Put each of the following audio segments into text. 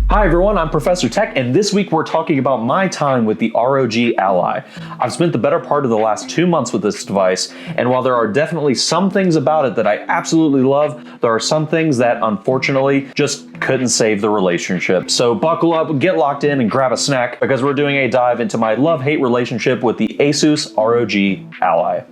Hi everyone, I'm Professor Tech, and this week we're talking about my time with the ROG Ally. I've spent the better part of the last 2 months with this device, and while there are definitely some things about it that I absolutely love, there are some things that unfortunately just couldn't save the relationship. So buckle up, get locked in, and grab a snack, because we're doing a dive into my love-hate relationship with the Asus ROG Ally.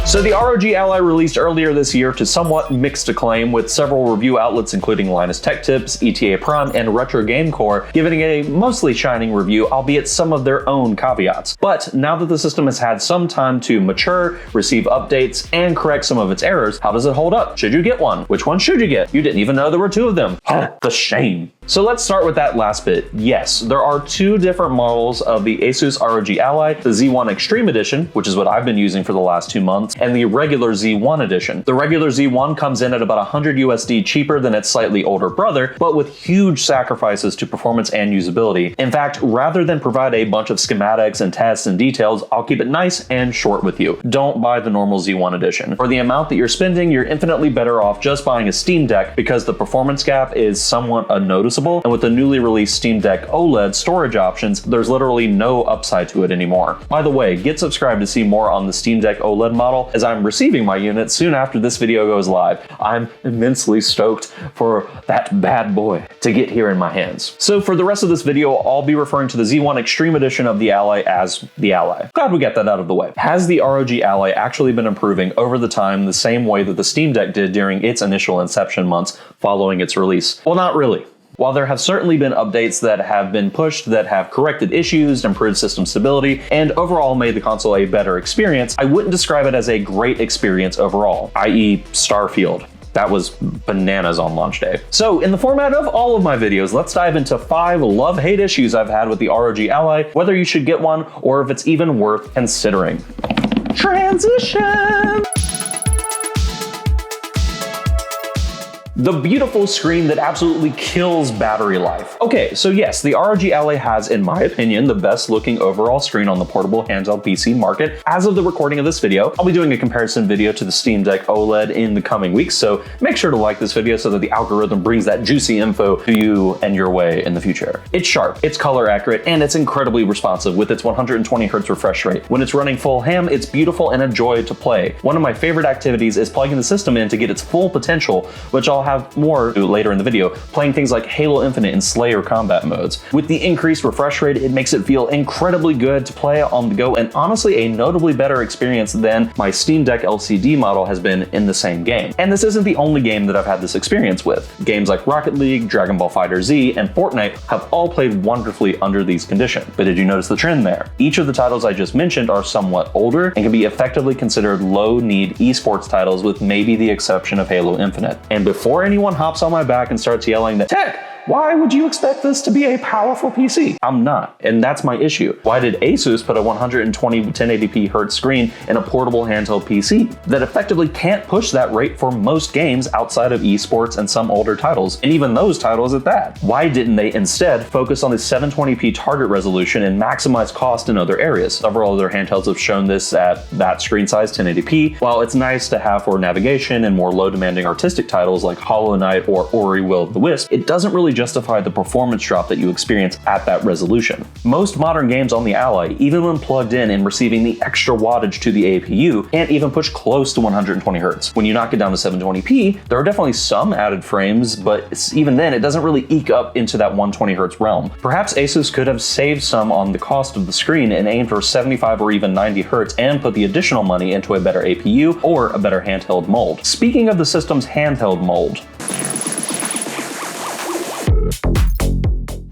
So the ROG Ally released earlier this year to somewhat mixed acclaim, with several review outlets including Linus Tech Tips, ETA Prime, and Retro Game Core giving a mostly shining review, albeit some of their own caveats. But now that the system has had some time to mature, receive updates, and correct some of its errors, how does it hold up? Should you get one? Which one should you get? You didn't even know there were 2 of them. The shame. So let's start with that last bit. Yes, there are 2 different models of the Asus ROG Ally, the Z1 Extreme Edition, which is what I've been using for the last 2 months, and the regular Z1 edition. The regular Z1 comes in at about 100 USD cheaper than its slightly older brother, but with huge sacrifices to performance and usability. In fact, rather than provide a bunch of schematics and tests and details, I'll keep it nice and short with you. Don't buy the normal Z1 edition. For the amount that you're spending, you're infinitely better off just buying a Steam Deck, because the performance gap is somewhat unnoticeable, and with the newly released Steam Deck OLED storage options, there's literally no upside to it anymore. By the way, get subscribed to see more on the Steam Deck OLED model, as I'm receiving my unit soon after this video goes live. I'm immensely stoked for that bad boy to get here in my hands. So for the rest of this video, I'll be referring to the Z1 Extreme Edition of the Ally as the Ally. Glad we got that out of the way. Has the ROG Ally actually been improving over the time the same way that the Steam Deck did during its initial inception months following its release? Well, not really. While there have certainly been updates that have been pushed that have corrected issues, improved system stability, and overall made the console a better experience, I wouldn't describe it as a great experience overall, i.e. Starfield. That was bananas on launch day. So in the format of all of my videos, let's dive into 5 love-hate issues I've had with the ROG Ally, whether you should get one or if it's even worth considering. Transition! The beautiful screen that absolutely kills battery life. Okay, so yes, the ROG Ally has, in my opinion, the best looking overall screen on the portable handheld PC market. As of the recording of this video, I'll be doing a comparison video to the Steam Deck OLED in the coming weeks, so make sure to like this video so that the algorithm brings that juicy info to you and your way in the future. It's sharp, it's color accurate, and it's incredibly responsive with its 120 Hz refresh rate. When it's running full ham, it's beautiful and a joy to play. One of my favorite activities is plugging the system in to get its full potential, which I'll have more later in the video, playing things like Halo Infinite and Slayer combat modes. With the increased refresh rate, it makes it feel incredibly good to play on the go, and honestly a notably better experience than my Steam Deck LCD model has been in the same game. And this isn't the only game that I've had this experience with. Games like Rocket League, Dragon Ball FighterZ, and Fortnite have all played wonderfully under these conditions. But did you notice the trend there? Each of the titles I just mentioned are somewhat older and can be effectively considered low-need esports titles, with maybe the exception of Halo Infinite. And before anyone hops on my back and starts yelling that, "Tech, why would you expect this to be a powerful PC?" I'm not, and that's my issue. Why did Asus put a 120 1080p Hertz screen in a portable handheld PC that effectively can't push that rate for most games outside of esports and some older titles, and even those titles at that? Why didn't they instead focus on the 720p target resolution and maximize cost in other areas? Several other handhelds have shown this at that screen size 1080p. While it's nice to have for navigation and more low-demanding artistic titles like Hollow Knight or Ori Will of the Wisp, it doesn't really justify the performance drop that you experience at that resolution. Most modern games on the Ally, even when plugged in and receiving the extra wattage to the APU, can't even push close to 120 Hz. When you knock it down to 720p, there are definitely some added frames, but even then, it doesn't really eke up into that 120 Hz realm. Perhaps Asus could have saved some on the cost of the screen and aimed for 75 or even 90 Hz and put the additional money into a better APU or a better handheld mold. Speaking of the system's handheld mold,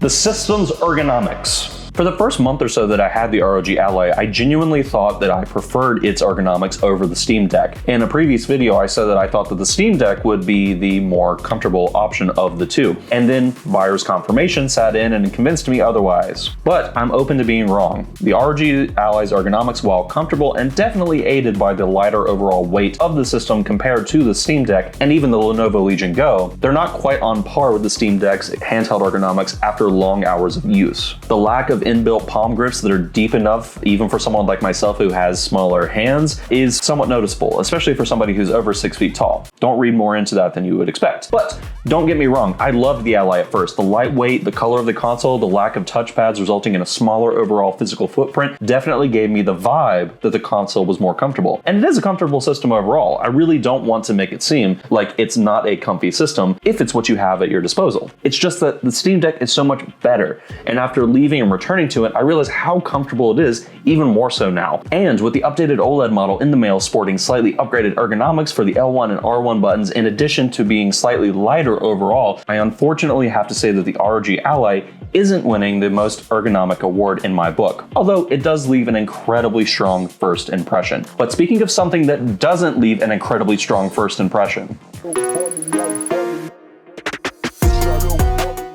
the system's ergonomics. For the first month or so that I had the ROG Ally, I genuinely thought that I preferred its ergonomics over the Steam Deck. In a previous video, I said that I thought that the Steam Deck would be the more comfortable option of the 2. And then buyer's confirmation sat in and convinced me otherwise. But I'm open to being wrong. The ROG Ally's ergonomics, while comfortable and definitely aided by the lighter overall weight of the system compared to the Steam Deck and even the Lenovo Legion Go, they're not quite on par with the Steam Deck's handheld ergonomics after long hours of use. The lack of inbuilt palm grips that are deep enough even for someone like myself who has smaller hands is somewhat noticeable, especially for somebody who's over 6 feet tall. Don't read more into that than you would expect. But don't get me wrong, I loved the Ally at first. The lightweight, the color of the console, the lack of touchpads resulting in a smaller overall physical footprint definitely gave me the vibe that the console was more comfortable. And it is a comfortable system overall. I really don't want to make it seem like it's not a comfy system if it's what you have at your disposal. It's just that the Steam Deck is so much better. And after leaving and returning to it, I realized how comfortable it is, even more so now. And with the updated OLED model in the mail sporting slightly upgraded ergonomics for the L1 and R1 buttons, in addition to being slightly lighter overall, I unfortunately have to say that the ROG Ally isn't winning the most ergonomic award in my book, although it does leave an incredibly strong first impression. But speaking of something that doesn't leave an incredibly strong first impression,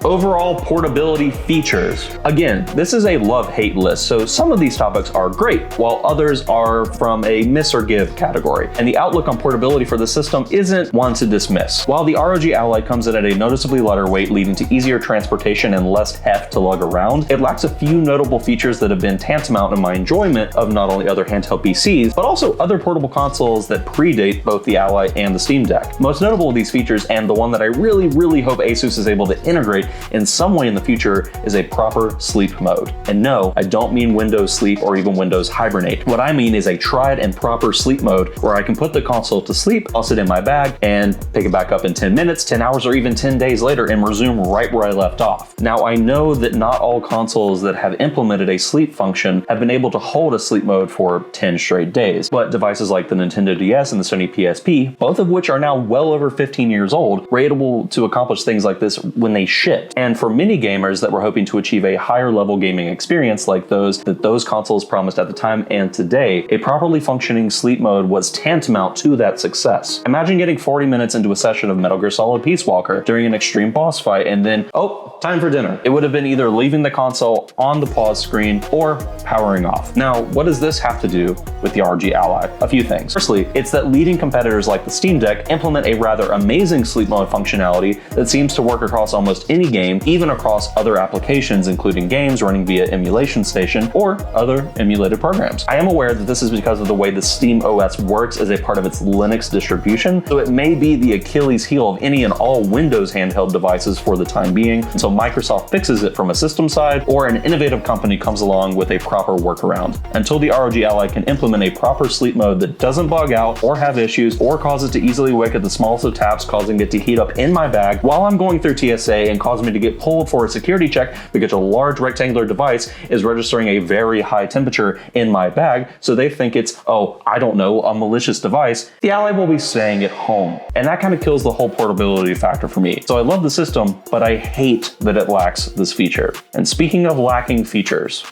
overall portability features. Again, this is a love-hate list, so some of these topics are great, while others are from a miss or give category. And the outlook on portability for the system isn't one to dismiss. While the ROG Ally comes in at a noticeably lighter weight, leading to easier transportation and less heft to lug around, it lacks a few notable features that have been tantamount in my enjoyment of not only other handheld PCs, but also other portable consoles that predate both the Ally and the Steam Deck. Most notable of these features, and the one that I really hope Asus is able to integrate in some way in the future, is a proper sleep mode. And no, I don't mean Windows Sleep or even Windows Hibernate. What I mean is a tried and proper sleep mode where I can put the console to sleep, I'll sit in my bag and pick it back up in 10 minutes, 10 hours, or even 10 days later and resume right where I left off. Now, I know that not all consoles that have implemented a sleep function have been able to hold a sleep mode for 10 straight days, but devices like the Nintendo DS and the Sony PSP, both of which are now well over 15 years old, were able to accomplish things like this when they shipped. And for many gamers that were hoping to achieve a higher level gaming experience like those consoles promised at the time and today, a properly functioning sleep mode was tantamount to that success. Imagine getting 40 minutes into a session of Metal Gear Solid Peace Walker during an extreme boss fight and then, oh, time for dinner. It would have been either leaving the console on the pause screen or powering off. Now, what does this have to do with the ROG Ally? A few things. Firstly, it's that leading competitors like the Steam Deck implement a rather amazing sleep mode functionality that seems to work across almost any game, even across other applications, including games running via emulation station or other emulated programs. I am aware that this is because of the way the Steam OS works as a part of its Linux distribution, so it may be the Achilles heel of any and all Windows handheld devices for the time being, until Microsoft fixes it from a system side or an innovative company comes along with a proper workaround. Until the ROG Ally can implement a proper sleep mode that doesn't bug out or have issues or cause it to easily wake at the smallest of taps, causing it to heat up in my bag while I'm going through TSA and cause me to get pulled for a security check because a large rectangular device is registering a very high temperature in my bag, so they think it's, oh, I don't know, a malicious device, the Ally will be staying at home. And that kind of kills the whole portability factor for me. So I love the system, but I hate that it lacks this feature. And speaking of lacking features,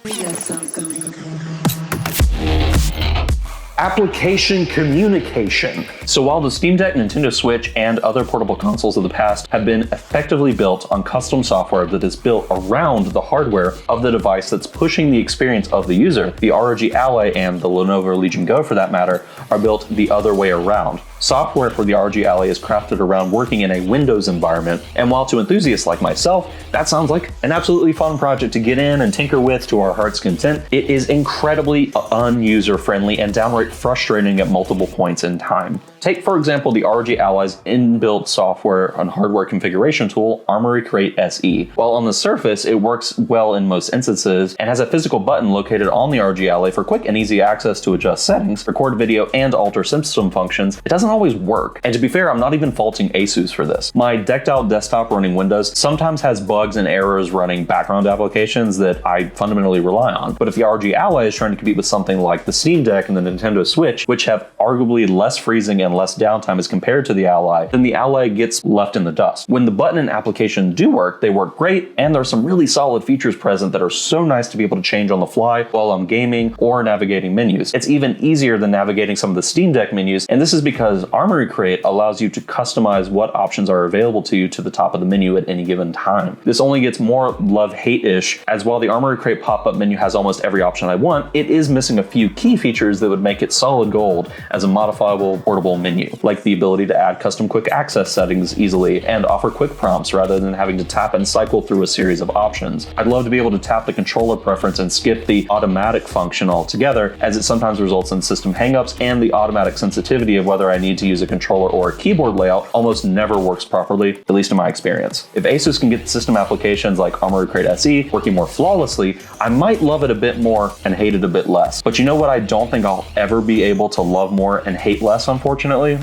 application communication. So while the Steam Deck, Nintendo Switch, and other portable consoles of the past have been effectively built on custom software that is built around the hardware of the device that's pushing the experience of the user, the ROG Ally and the Lenovo Legion Go for that matter are built the other way around. Software for the ROG Ally is crafted around working in a Windows environment, and while to enthusiasts like myself, that sounds like an absolutely fun project to get in and tinker with to our heart's content, it is incredibly un-user-friendly and downright frustrating at multiple points in time. Take, for example, the ROG Ally's inbuilt software and hardware configuration tool, Armoury Crate SE. While on the surface, it works well in most instances and has a physical button located on the ROG Ally for quick and easy access to adjust settings, record video, and alter system functions, it doesn't always work. And to be fair, I'm not even faulting Asus for this. My decked out desktop running Windows sometimes has bugs and errors running background applications that I fundamentally rely on. But if the ROG Ally is trying to compete with something like the Steam Deck and the Nintendo Switch, which have arguably less freezing and less downtime as compared to the Ally, then the Ally gets left in the dust. When the button and application do work, they work great, and there are some really solid features present that are so nice to be able to change on the fly while I'm gaming or navigating menus. It's even easier than navigating some of the Steam Deck menus, and this is because Armoury Crate allows you to customize what options are available to you to the top of the menu at any given time. This only gets more love-hate-ish, as while the Armoury Crate pop-up menu has almost every option I want, it is missing a few key features that would make it solid gold as a modifiable portable full menu, like the ability to add custom quick access settings easily and offer quick prompts rather than having to tap and cycle through a series of options. I'd love to be able to tap the controller preference and skip the automatic function altogether, as it sometimes results in system hangups, and the automatic sensitivity of whether I need to use a controller or a keyboard layout almost never works properly, at least in my experience. If Asus can get system applications like Armoury Crate SE working more flawlessly, I might love it a bit more and hate it a bit less. But you know what I don't think I'll ever be able to love more and hate less, unfortunately?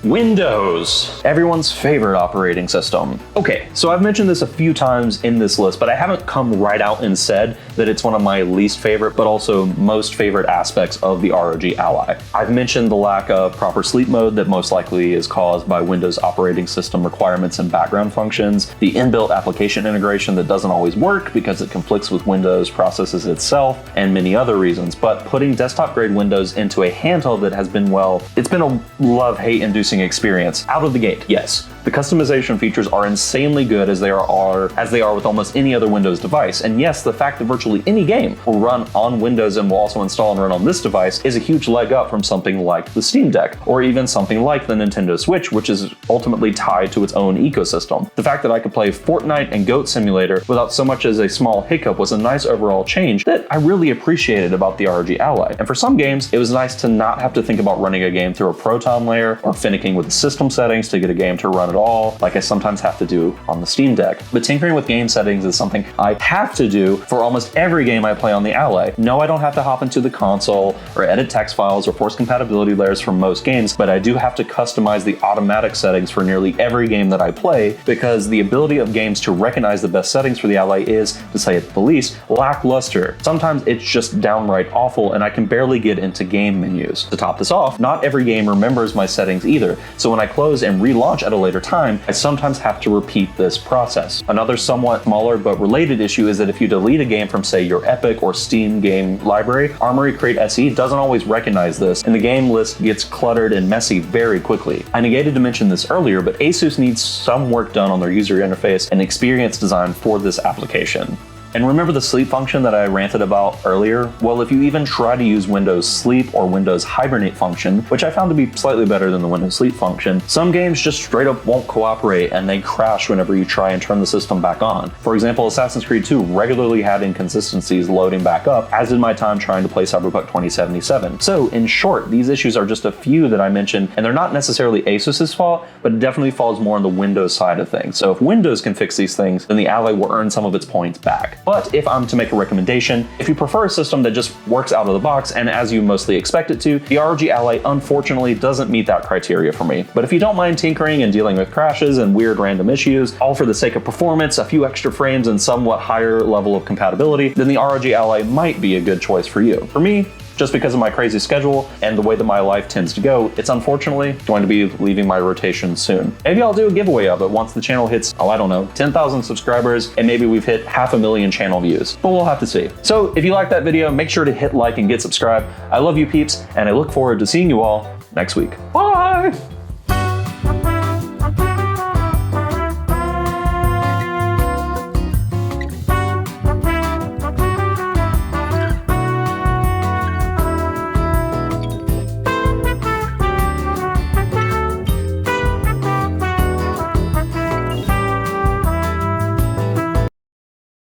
Windows, everyone's favorite operating system. Okay, so I've mentioned this a few times in this list, but I haven't come right out and said that it's one of my least favorite, but also most favorite aspects of the ROG Ally. I've mentioned the lack of proper sleep mode that most likely is caused by Windows operating system requirements and background functions, the inbuilt application integration that doesn't always work because it conflicts with Windows processes itself, and many other reasons. But putting desktop grade Windows into a handheld that has been, well, it's been a love-hate inducing experience out of the gate. Yes, the customization features are insanely good as they are with almost any other Windows device. And yes, the fact that virtually any game will run on Windows and will also install and run on this device is a huge leg up from something like the Steam Deck, or even something like the Nintendo Switch, which is ultimately tied to its own ecosystem. The fact that I could play Fortnite and Goat Simulator without so much as a small hiccup was a nice overall change that I really appreciated about the ROG Ally. And for some games, it was nice to not have to think about running a game through a Proton layer or finicking with the system settings to get a game to run at all, like I sometimes have to do on the Steam Deck. But tinkering with game settings is something I have to do for almost every game I play on the Ally. No, I don't have to hop into the console or edit text files or force compatibility layers for most games, but I do have to customize the automatic settings for nearly every game that I play, because the ability of games to recognize the best settings for the Ally is, to say it the least, lackluster. Sometimes it's just downright awful and I can barely get into game menus. To top this off, not every game remembers my settings either, so when I close and relaunch at a later time, I sometimes have to repeat this process. Another somewhat smaller but related issue is that if you delete a game from, say, your Epic or Steam game library, Armoury Crate SE doesn't always recognize this, and the game list gets cluttered and messy very quickly. I negated to mention this earlier, but Asus needs some work done on their user interface and experience design for this application. And remember the sleep function that I ranted about earlier? Well, if you even try to use Windows Sleep or Windows Hibernate function, which I found to be slightly better than the Windows Sleep function, some games just straight up won't cooperate and they crash whenever you try and turn the system back on. For example, Assassin's Creed 2 regularly had inconsistencies loading back up, as did my time trying to play Cyberpunk 2077. So in short, these issues are just a few that I mentioned, and they're not necessarily Asus's fault, but it definitely falls more on the Windows side of things. So if Windows can fix these things, then the Ally will earn some of its points back. But if I'm to make a recommendation, if you prefer a system that just works out of the box and as you mostly expect it to, the ROG Ally unfortunately doesn't meet that criteria for me. But if you don't mind tinkering and dealing with crashes and weird random issues, all for the sake of performance, a few extra frames, and somewhat higher level of compatibility, then the ROG Ally might be a good choice for you. For me, just because of my crazy schedule and the way that my life tends to go, it's unfortunately going to be leaving my rotation soon. Maybe I'll do a giveaway of it once the channel hits, 10,000 subscribers, and maybe we've hit 500,000 channel views. But we'll have to see. So if you like that video, make sure to hit like and get subscribed. I love you peeps, and I look forward to seeing you all next week. Bye!